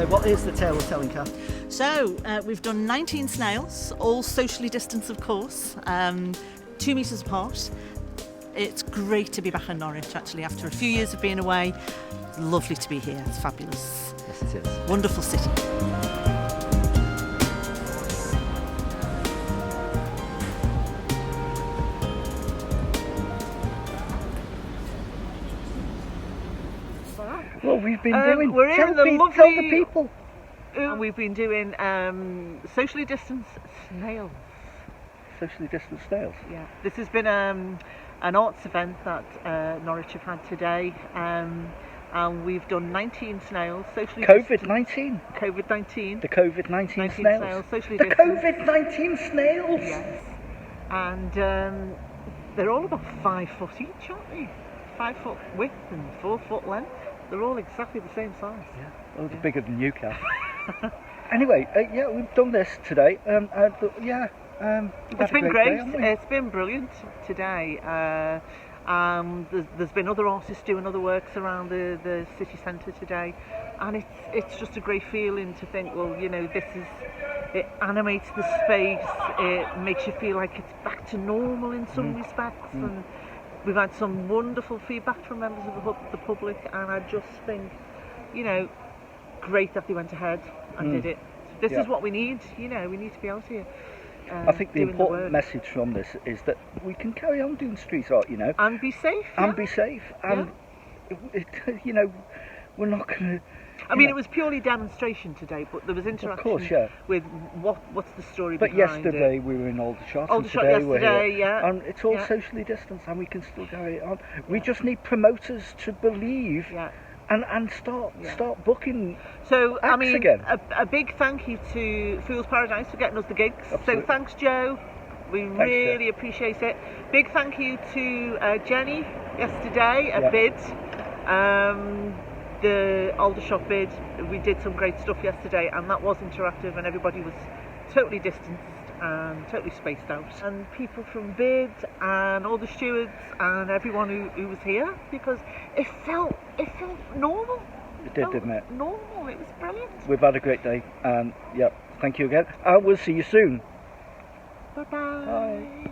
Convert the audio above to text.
Okay, what is the tale we're telling, Kath? So we've done 19 snails, all socially distanced, of course, 2 metres apart. It's great to be back in Norwich, actually, after a few years of being away. Lovely to be here. It's fabulous. Yes, it is. Wonderful city. Well, we've been doing. We're here in the lovely. Tell the people. We've been doing socially distanced snails. Socially distanced snails. Yeah. This has been an arts event that Norwich have had today, and we've done 19 snails. Socially COVID-19. COVID-19. The COVID-19 19 snails. Socially The distanced. COVID-19 snails. Yes. And they're all about 5 foot each, aren't they? 5 foot width and 4 foot length. They're all exactly the same size. Yeah. Oh, they're bigger than you, Kath. Anyway, yeah, we've done this today. It's been great. It's been brilliant today. There's been other artists doing other works around the city centre today, and it's just a great feeling to think, well, you know, it animates the space. It makes you feel like it's back to normal in some respects, and we've had some wonderful feedback from members of the public, and I just think, you know, great that they went ahead and did it. This is what we need, you know, we need to be out here. I think the important message from this is that we can carry on doing street art, you know. And be safe. And be safe. And, you know, we're not going to... I mean, it was purely demonstration today, but there was interaction with what's the story behind it. But yesterday we were in Aldershot, and today we're here. And it's all socially distanced, and we can still carry it on. We just need promoters to believe and start booking acts again. A big thank you to Fool's Paradise for getting us the gigs. Absolutely. So thanks, Joe. We really appreciate it. Big thank you to Jenny yesterday at Bid. The Aldershot Bid, we did some great stuff yesterday, and that was interactive, and everybody was totally distanced and totally spaced out. And people from Bid and all the stewards and everyone who was here, because it felt normal. It did, didn't it? Normal. It was brilliant. We've had a great day, and thank you again. And we'll see you soon. Bye-bye. Bye.